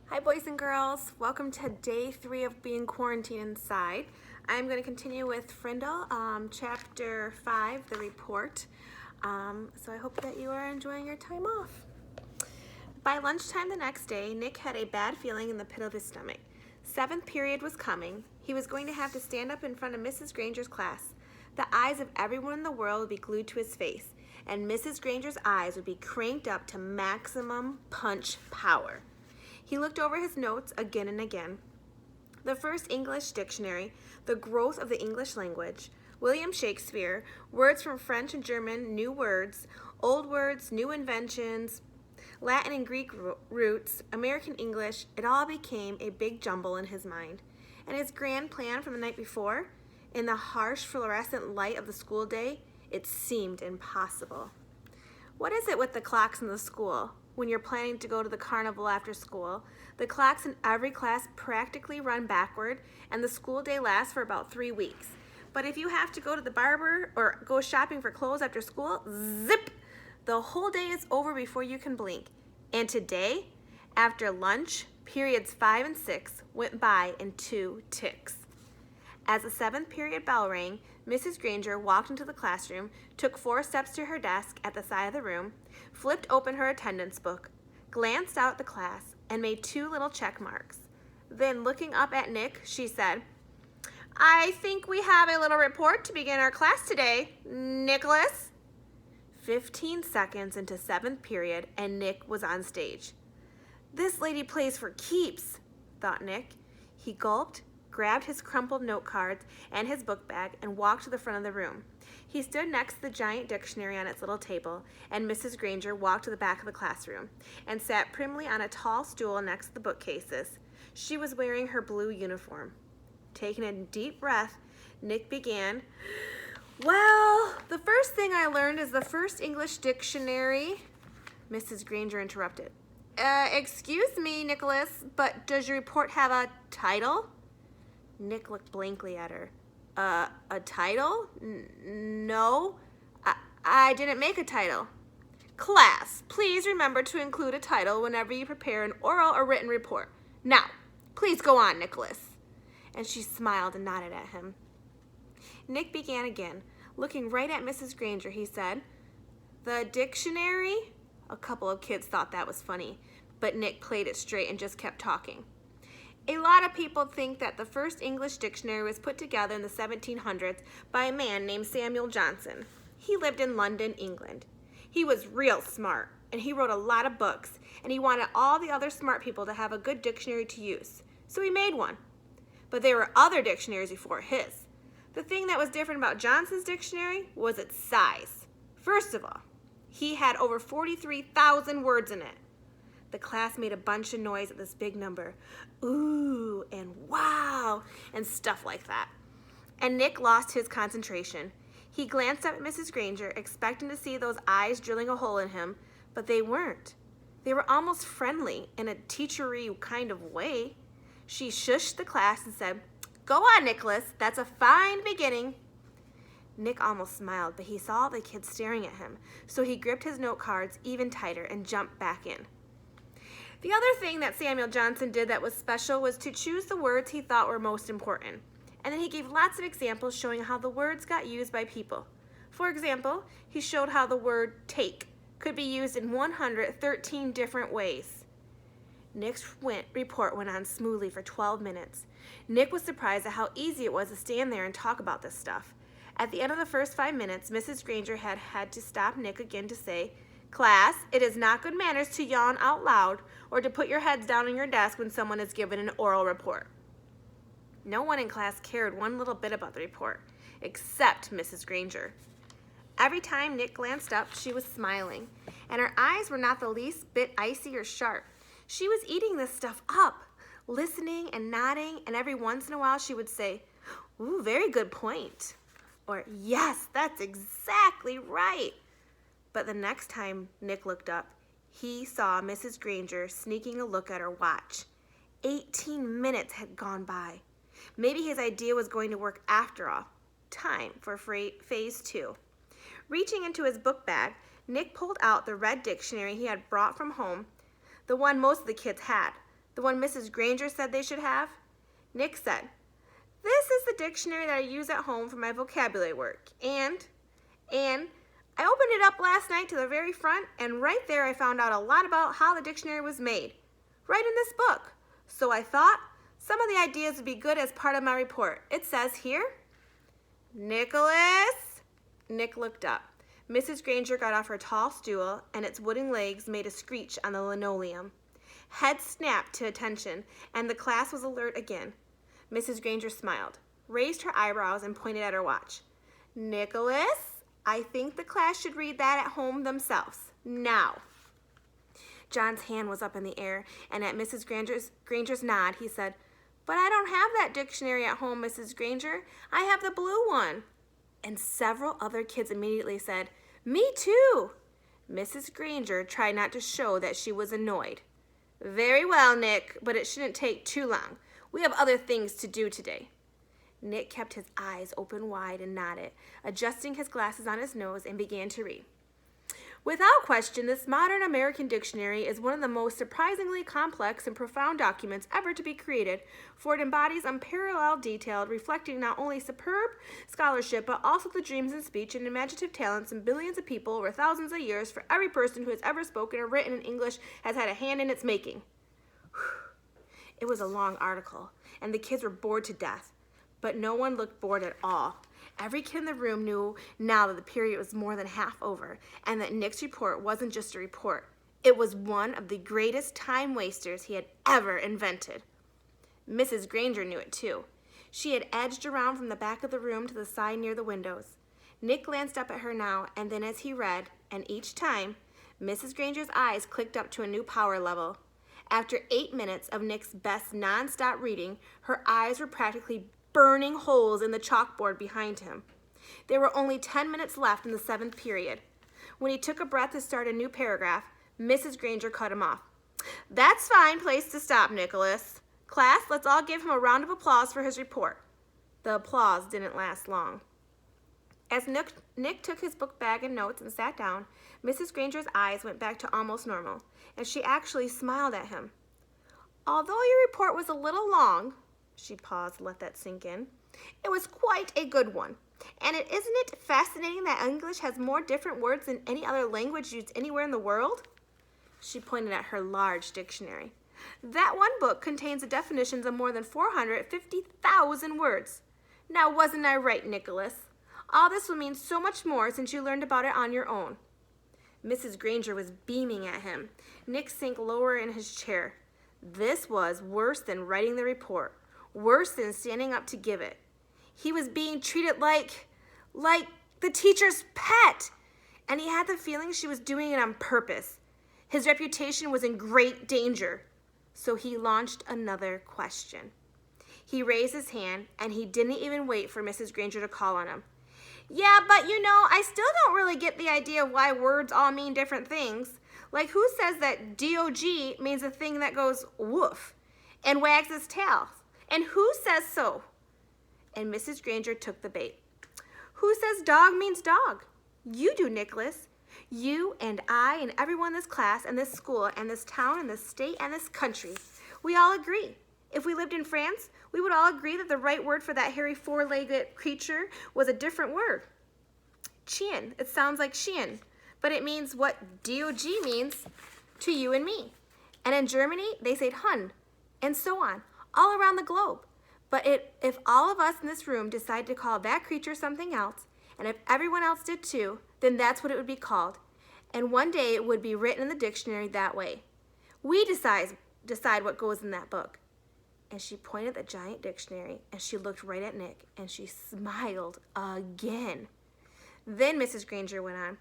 Hi boys and girls, welcome to day 3 of being quarantined inside. I'm going to continue with Frindle, chapter 5, the report. So I hope that you are enjoying your time off. By lunchtime the next day, Nick had a bad feeling in the pit of his stomach. 7th period was coming. He was going to have to stand up in front of Mrs. Granger's class. The eyes of everyone in the world would be glued to his face, and Mrs. Granger's eyes would be cranked up to maximum punch power. He looked over his notes again and again. The first English dictionary, The Growth of the English Language, William Shakespeare, words from French and German, new words, old words, new inventions, Latin and Greek roots, American English, it all became a big jumble in his mind. And his grand plan from the night before, in the harsh fluorescent light of the school day, it seemed impossible. What is it with the clocks in the school? When you're planning to go to the carnival after school, the clocks in every class practically run backward, and the school day lasts for about 3 weeks. But if you have to go to the barber or go shopping for clothes after school, zip! The whole day is over before you can blink. And today, after lunch, periods 5 and 6 went by in 2 ticks. As the 7th period bell rang, Mrs. Granger walked into the classroom, took 4 steps to her desk at the side of the room, flipped open her attendance book, glanced out at the class, and made 2 little check marks. Then, looking up at Nick, she said, "I think we have a little report to begin our class today, Nicholas." 15 seconds into 7th period, and Nick was on stage. "This lady plays for keeps," thought Nick. He gulped, grabbed his crumpled note cards and his book bag, and walked to the front of the room. He stood next to the giant dictionary on its little table, and Mrs. Granger walked to the back of the classroom and sat primly on a tall stool next to the bookcases. She was wearing her blue uniform. Taking a deep breath, Nick began, "Well, the first thing I learned is the first English dictionary." Mrs. Granger interrupted. Excuse me, Nicholas, but does your report have a title?" Nick looked blankly at her. A title? No, I didn't make a title." "Class, please remember to include a title whenever you prepare an oral or written report. Now, please go on, Nicholas." And she smiled and nodded at him. Nick began again. Looking right at Mrs. Granger, he said, "The dictionary?" A couple of kids thought that was funny, but Nick played it straight and just kept talking. "A lot of people think that the first English dictionary was put together in the 1700s by a man named Samuel Johnson. He lived in London, England. He was real smart, and he wrote a lot of books, and he wanted all the other smart people to have a good dictionary to use. So he made one. But there were other dictionaries before his. The thing that was different about Johnson's dictionary was its size. First of all, he had over 43,000 words in it. The class made a bunch of noise at this big number. Ooh, and wow, and stuff like that. And Nick lost his concentration. He glanced up at Mrs. Granger, expecting to see those eyes drilling a hole in him, but they weren't. They were almost friendly, in a teachery kind of way. She shushed the class and said, "Go on, Nicholas, that's a fine beginning." Nick almost smiled, but he saw the kids staring at him, so he gripped his note cards even tighter and jumped back in. The other thing that Samuel Johnson did that was special was to choose the words he thought were most important. And then he gave lots of examples showing how the words got used by people. For example, he showed how the word take could be used in 113 different ways. Nick's report went on smoothly for 12 minutes. Nick was surprised at how easy it was to stand there and talk about this stuff. At the end of the first 5 minutes, Mrs. Granger had to stop Nick again to say, "Class, it is not good manners to yawn out loud or to put your heads down on your desk when someone is given an oral report." No one in class cared one little bit about the report, except Mrs. Granger. Every time Nick glanced up, she was smiling, and her eyes were not the least bit icy or sharp. She was eating this stuff up, listening and nodding, and every once in a while she would say, "Ooh, very good point," or "Yes, that's exactly right." But the next time Nick looked up, he saw Mrs. Granger sneaking a look at her watch. 18 minutes had gone by. Maybe his idea was going to work after all. Time for phase 2. Reaching into his book bag, Nick pulled out the red dictionary he had brought from home, the one most of the kids had, The one Mrs. Granger said they should have? Nick said, "This is the dictionary that I use at home for my vocabulary work. And I opened it up last night to the very front, and right there I found out a lot about how the dictionary was made. Right in this book. So I thought some of the ideas would be good as part of my report. It says here, Nicholas." Nick looked up. Mrs. Granger got off her tall stool, and its wooden legs made a screech on the linoleum. Heads snapped to attention, and the class was alert again. Mrs. Granger smiled, raised her eyebrows, and pointed at her watch. "Nicholas, I think the class should read that at home themselves. Now." John's hand was up in the air, and at Mrs. Granger's nod, he said, "But I don't have that dictionary at home, Mrs. Granger. I have the blue one." And several other kids immediately said, "Me too." Mrs. Granger tried not to show that she was annoyed. "Very well, Nick, but it shouldn't take too long. We have other things to do today." Nick kept his eyes open wide and nodded, adjusting his glasses on his nose, and began to read. "Without question, this modern American dictionary is one of the most surprisingly complex and profound documents ever to be created, for it embodies unparalleled detail, reflecting not only superb scholarship, but also the dreams and speech and imaginative talents of billions of people over thousands of years, for every person who has ever spoken or written in English has had a hand in its making." It was a long article, and the kids were bored to death, but no one looked bored at all. Every kid in the room knew now that the period was more than half over, and that Nick's report wasn't just a report. It was one of the greatest time wasters he had ever invented. Mrs. Granger knew it too. She had edged around from the back of the room to the side near the windows. Nick glanced up at her now, and then as he read, and each time, Mrs. Granger's eyes clicked up to a new power level. After 8 minutes of Nick's best non-stop reading, her eyes were practically burning holes in the chalkboard behind him. There were only 10 minutes left in the 7th period. When he took a breath to start a new paragraph, Mrs. Granger cut him off. "That's fine place to stop, Nicholas. Class, let's all give him a round of applause for his report." The applause didn't last long. As Nick took his book bag and notes and sat down, Mrs. Granger's eyes went back to almost normal, and she actually smiled at him. "Although your report was a little long," she paused to let that sink in, "it was quite a good one. And isn't it fascinating that English has more different words than any other language used anywhere in the world?" She pointed at her large dictionary. "That one book contains the definitions of more than 450,000 words. Now, wasn't I right, Nicholas? All this will mean so much more since you learned about it on your own." Mrs. Granger was beaming at him. Nick sank lower in his chair. This was worse than writing the report. Worse than standing up to give it. He was being treated like the teacher's pet, and he had the feeling she was doing it on purpose. His reputation was in great danger, so he launched another question. He raised his hand, and he didn't even wait for Mrs. Granger to call on him. "Yeah, but I still don't really get the idea of why words all mean different things. Like, who says that dog means a thing that goes woof and wags its tail? And who says so?" And Mrs. Granger took the bait. "Who says dog means dog? You do, Nicholas. You and I and everyone in this class and this school and this town and this state and this country. We all agree. If we lived in France, we would all agree that the right word for that hairy four-legged creature was a different word. Chien. It sounds like chien, but it means what dog means to you and me. And in Germany, they say Hund, and so on, all around the globe. But if all of us in this room decide to call that creature something else, and if everyone else did too, then that's what it would be called. And one day it would be written in the dictionary that way. We decide what goes in that book." And she pointed at the giant dictionary, and she looked right at Nick, and she smiled again. Then Mrs. Granger went on,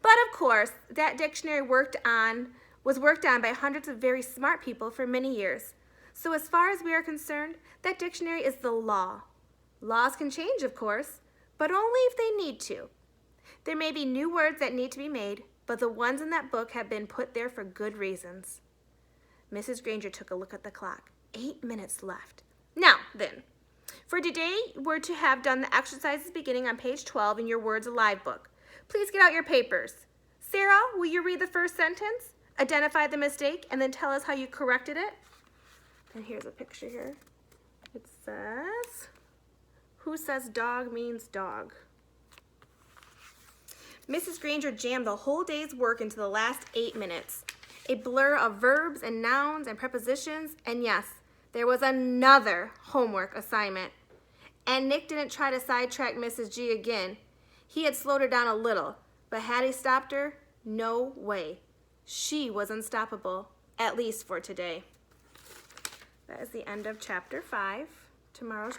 "But of course, that dictionary was worked on by hundreds of very smart people for many years. So as far as we are concerned, that dictionary is the law. Laws can change, of course, but only if they need to. There may be new words that need to be made, but the ones in that book have been put there for good reasons." Mrs. Granger took a look at the clock. 8 minutes left. "Now, then, for today, we're to have done the exercises beginning on page 12 in your Words Alive book. Please get out your papers. Sarah, will you read the first sentence, identify the mistake, and then tell us how you corrected it?" And here's a picture here. It says, who says dog means dog? Mrs. Granger jammed the whole day's work into the last 8 minutes. A blur of verbs and nouns and prepositions, and yes, there was another homework assignment. And Nick didn't try to sidetrack Mrs. G again. He had slowed her down a little, but had he stopped her? No way. She was unstoppable, at least for today. That is the end of chapter 5. Tomorrow's